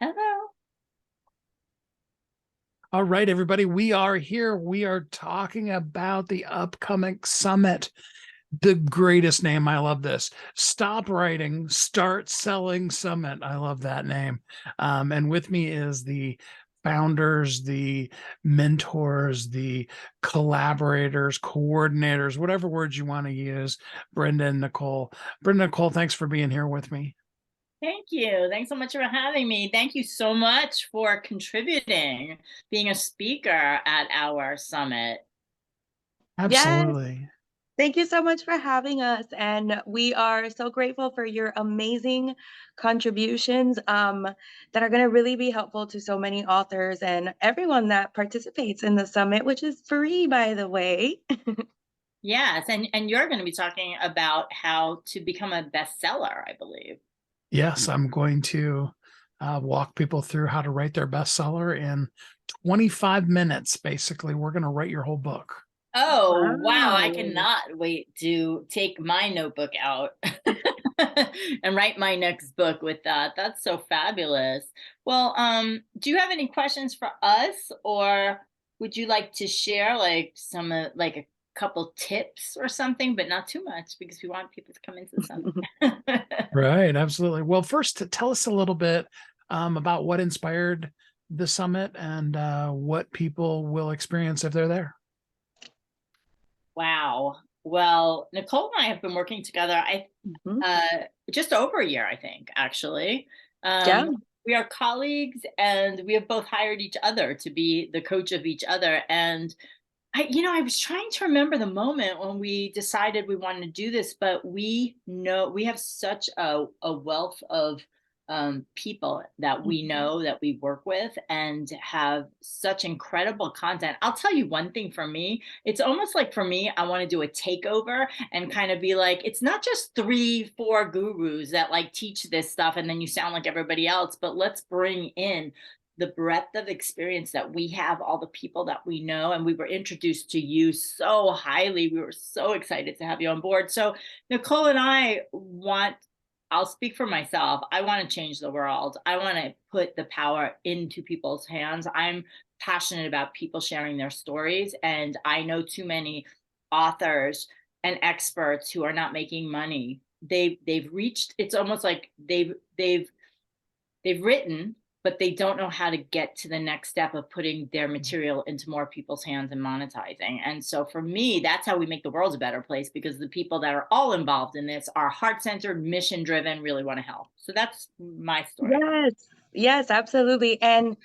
Hello. All right, everybody, we are here. We are talking about the upcoming summit. The greatest name. I love this. Stop Writing, Start Selling Summit. I love that name. And with me is the founders, the mentors, the collaborators, coordinators, whatever words you want to use, Brenda and Nicole. Brenda, Nicole, thanks for being here with me. Thank you. Thanks so much for having me. Thank you so much for contributing, being a speaker at our summit. Yes, Absolutely. thank you so much for having us. And we are so grateful for your amazing contributions that are going to really be helpful to so many authors and everyone that participates in the summit, which is free, by the way. Yes, and you're going to be talking about how to become a bestseller, I believe. Yes, I'm going to walk people through how to write their bestseller in 25 minutes. Basically, we're going to write your whole book. Oh, wow. I Wow. cannot wait to take my notebook out and write my next book with that. That's so fabulous. Well, do you have any questions for us, or would you like to share like some like a couple tips or something, but not too much because we want people to come into the summit. Right, absolutely. Well, first, tell us a little bit about what inspired the summit and what people will experience if they're there. Wow. Well, Nicole and I have been working together, Mhm. just over a year, I think, actually. Yeah. We are colleagues and we have both hired each other to be the coach of each other. And I was trying to remember the moment when we decided we wanted to do this, but we know we have such a wealth of people that we Mhm. know that we work with and have such incredible content. I'll tell you one thing for me, it's almost like for me, I want to do a takeover and kind of be like, it's not just 3, 4 gurus that like teach this stuff and then you sound like everybody else, but let's bring in the breadth of experience that we have, all the people that we know, and we were introduced to you so highly. We were so excited to have you on board. So Nicole and I want, I'll speak for myself. I want to change the world. I want to put the power into people's hands. I'm passionate about people sharing their stories, and I know too many authors and experts who are not making money. They've reached, it's almost like they've written, but they don't know how to get to the next step of putting their material into more people's hands and monetizing. And so for me, that's how we make the world a better place, because the people that are all involved in this are heart-centered, mission-driven, really want to help. So that's my story. Yes, yes, absolutely. And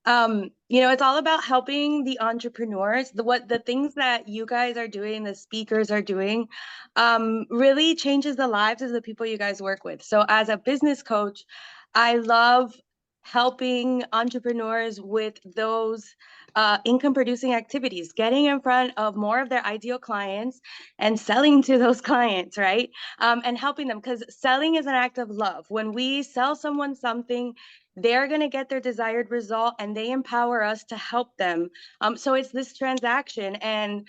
it's all about helping the entrepreneurs. The things that you guys are doing, the speakers are doing, really changes the lives of the people you guys work with. So as a business coach, I love helping entrepreneurs with those income producing activities, getting in front of more of their ideal clients and selling to those clients, right? And helping them, because selling is an act of love. When we sell someone something, they're going to get their desired result and they empower us to help them. So it's this transaction, and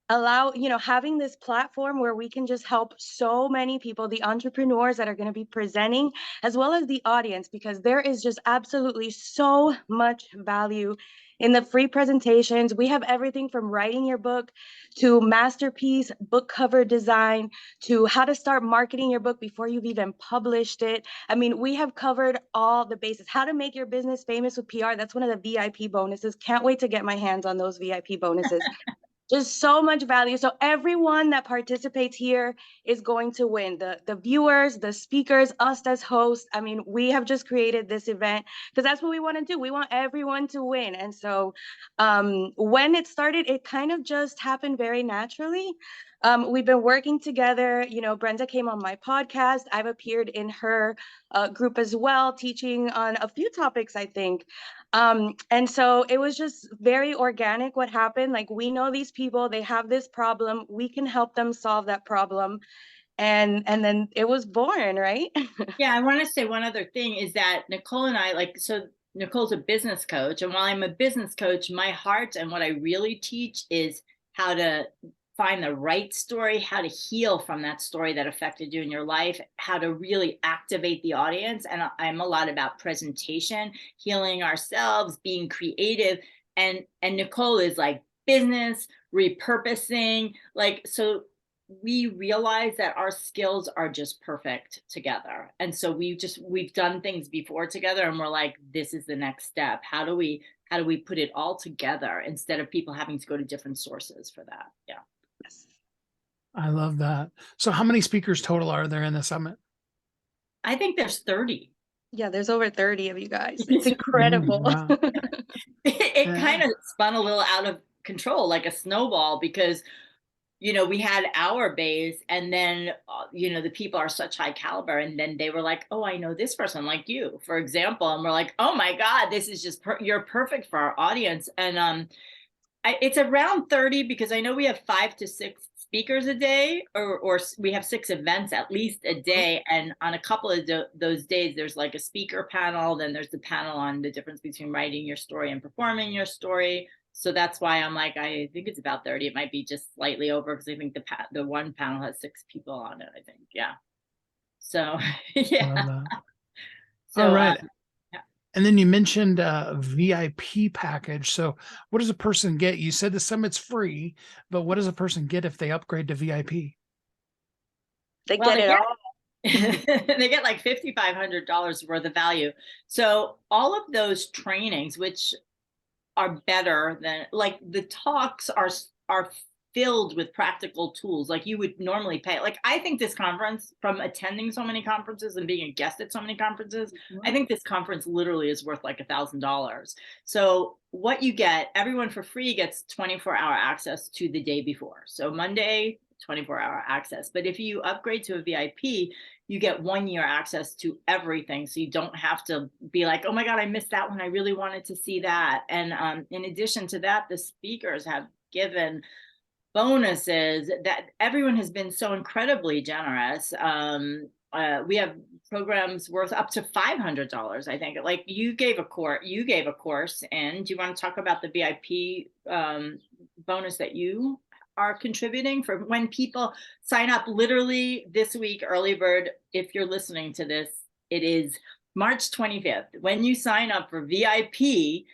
having this platform where we can just help so many people, the entrepreneurs that are going to be presenting, as well as the audience, because there is just absolutely so much value in the free presentations. We have everything from writing your book to masterpiece book cover design to how to start marketing your book before you've even published it. I mean, we have covered all the bases. How to make your business famous with PR. That's one of the VIP bonuses. Can't wait to get my hands on those VIP bonuses. Just so much value. So everyone that participates here is going to win. The viewers, the speakers, us as hosts. I mean, we have just created this event because that's what we want to do. We want everyone to win. And so when it started, it kind of just happened very naturally. We've been working together. Brenda came on my podcast. I've appeared in her group as well, teaching on a few topics, I think. And so it was just very organic what happened. Like, we know these people, they have this problem, we can help them solve that problem. And then it was born, right? Yeah, I want to say one other thing is that Nicole and I, like, so Nicole's a business coach. And while I'm a business coach, my heart and what I really teach is how to find the right story, how to heal from that story that affected you in your life, how to really activate the audience. And I'm a lot about presentation, healing ourselves, being creative. And Nicole is like business, repurposing, like, so we realize that our skills are just perfect together. And so we've done things before together, and we're like, this is the next step. How do we put it all together instead of people having to go to different sources for that? Yeah. Yes. I love that. So how many speakers total are there in the summit? I think there's 30. Yeah, there's over 30 of you guys. It's It's incredible. Wow. it kind of spun a little out of control, like a snowball, because we had our base, and then the people are such high caliber, and then they were like, oh, I know this person, like you, for example, and we're like, oh my God, this is just you're perfect for our audience. And it's around 30, because I know we have 5 to 6 speakers a day, or we have 6 events at least a day. And on a couple of those days, there's like a speaker panel. Then there's the panel on the difference between writing your story and performing your story. So that's why I'm like, I think it's about 30. It might be just slightly over, because I think the one panel has 6 people on it, I think. Yeah. So, yeah. So, all right. And then you mentioned a VIP package. So what does a person get? You said the summit's free, but what does a person get if they upgrade to VIP? They get it all. They get like $5,500 worth of value. So all of those trainings, which are better than, like, the talks are filled with practical tools like you would normally pay. Like, I think this conference, from attending so many conferences and being a guest at so many conferences, I think this conference literally is worth like $1,000. So what you get, everyone for free gets 24-hour access to the day before. So Monday, 24-hour access. But if you upgrade to a VIP, you get 1 year access to everything. So you don't have to be like, oh my God, I missed that one. I really wanted to see that. And in addition to that, the speakers have given bonuses that everyone has been so incredibly generous. We have programs worth up to $500, I think. Like, you gave a course, and do you want to talk about the VIP bonus that you are contributing for when people sign up? Literally this week, early bird, if you're listening to this, it is March 25th. When you sign up for VIP,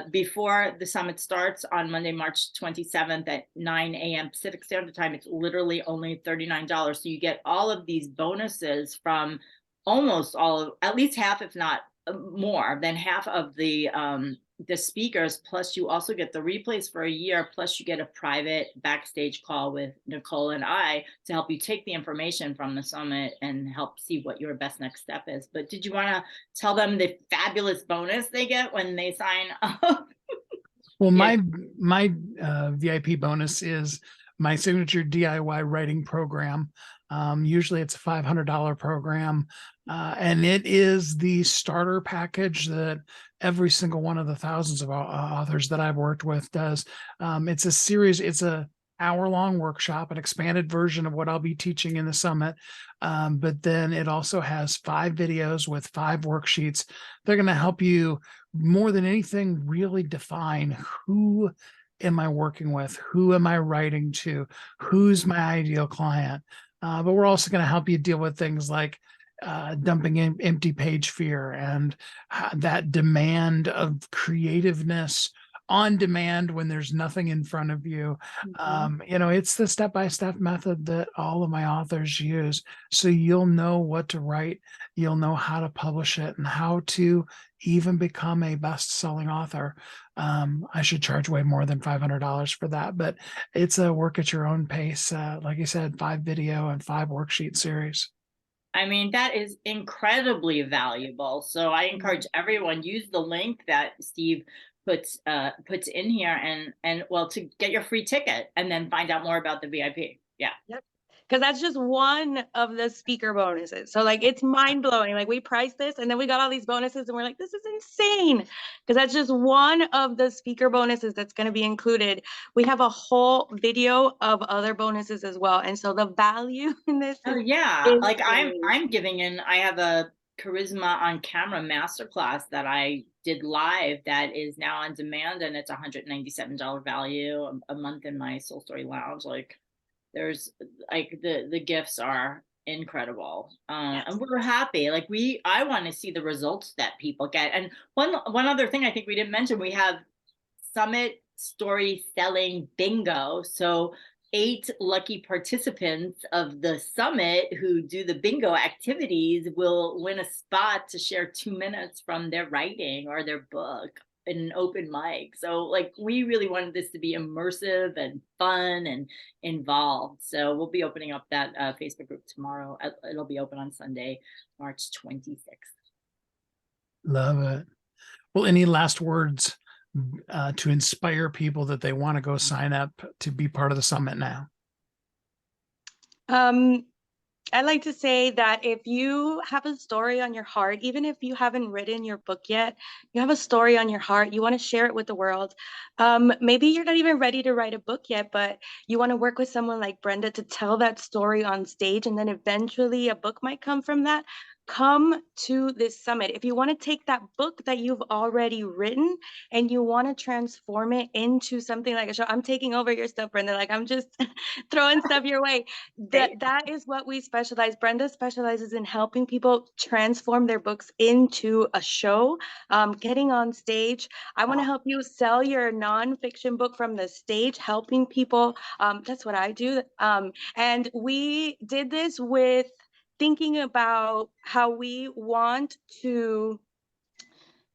before the summit starts on Monday, March 27th at 9 a.m. Pacific Standard Time, it's literally only $39. So you get all of these bonuses from almost all of, at least half, if not more than half of the speakers. Plus, you also get the replays for a year. Plus, you get a private backstage call with Nicole and I to help you take the information from the summit and help see what your best next step is. But did you want to tell them the fabulous bonus they get when they sign up? Well, my VIP bonus is my signature DIY writing program. Usually it's a $500 program. And it is the starter package that every single one of the thousands of authors that I've worked with does. It's a series, it's a hour-long workshop, an expanded version of what I'll be teaching in the summit. But then it also has 5 videos with 5 worksheets. They're going to help you, more than anything, really define who am I working with? Who am I writing to? Who's my ideal client? But we're also going to help you deal with things like dumping in empty page fear and that demand of creativeness on demand when there's nothing in front of you. It's the step-by-step method that all of my authors use. So you'll know what to write, you'll know how to publish it, and how to even become a best-selling author. I should charge way more than $500 for that, but it's a work at your own pace. Like I said, 5 video and 5 worksheet series. I mean, that is incredibly valuable. So I encourage everyone, use the link that Steve puts in here, and well, to get your free ticket and then find out more about the VIP. Yeah. Yep. Because that's just one of the speaker bonuses. So like, it's mind blowing. Like, we priced this and then we got all these bonuses and we're like, this is insane. Because that's just one of the speaker bonuses that's going to be included. We have a whole video of other bonuses as well. And so the value in this. Oh yeah. Like, I'm giving in, I have a charisma on camera masterclass that I did live that is now on demand, and it's $197 value a month in my Soul Story Lounge. Like, There's like the gifts are incredible. Yes. And we're happy. Like I want to see the results that people get. And one other thing I think we didn't mention, we have Summit Storytelling Bingo. So 8 lucky participants of the summit who do the bingo activities will win a spot to share 2 minutes from their writing or their book in an open mic. So like we really wanted this to be immersive and fun and involved. So we'll be opening up that Facebook group tomorrow. It'll be open on Sunday, March 26th. Love it. Well, any last words to inspire people that they want to go sign up to be part of the summit now? I like to say that if you have a story on your heart, even if you haven't written your book yet, you have a story on your heart, you want to share it with the world. Maybe you're not even ready to write a book yet, but you want to work with someone like Brenda to tell that story on stage, and then eventually a book might come from that. Come to this summit. If you want to take that book that you've already written and you want to transform it into something like a show, I'm taking over your stuff, Brenda. Like I'm just throwing stuff your way. That is what we specialize. Brenda specializes in helping people transform their books into a show, getting on stage. I want to help you sell your nonfiction book from the stage, helping people. That's what I do. And we did this with thinking about how we want to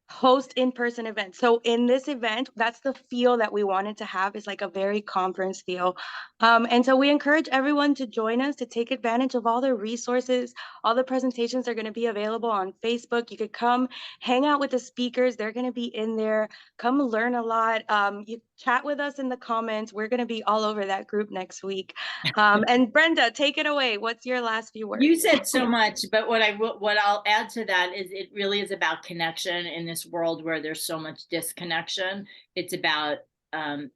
host in-person events. So in this event, that's the feel that we wanted to have, is like a very conference feel. And so we encourage everyone to join us, to take advantage of all the resources. All the presentations are going to be available on Facebook. You could come hang out with the speakers. They're going to be in there. Come learn a lot. You chat with us in the comments. We're going to be all over that group next week. And Brenda, take it away. What's your last few words? You said so much, but what I'll add to that is it really is about connection in this world where there's so much disconnection. It's about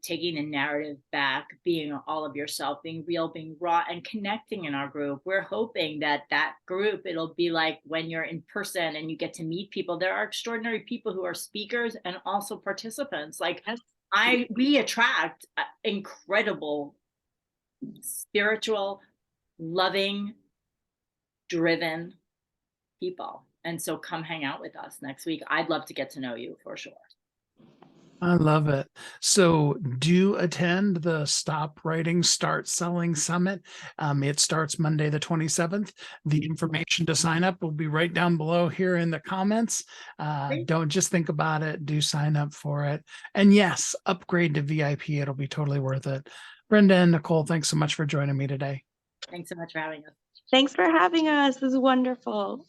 taking the narrative back, being all of yourself, being real, being raw, and connecting in our group. We're hoping that group, it'll be like when you're in person and you get to meet people. There are extraordinary people who are speakers and also participants. Like we attract incredible, spiritual, loving, driven people. And so come hang out with us next week. I'd love to get to know you for sure. I love it. So do attend the Stop Writing, Start Selling Summit. It starts Monday, the 27th. The information to sign up will be right down below here in the comments. Don't just think about it, do sign up for it. And yes, upgrade to VIP. It'll be totally worth it. Brenda and Nicole, thanks so much for joining me today. Thanks so much for having us. Thanks for having us. This is wonderful.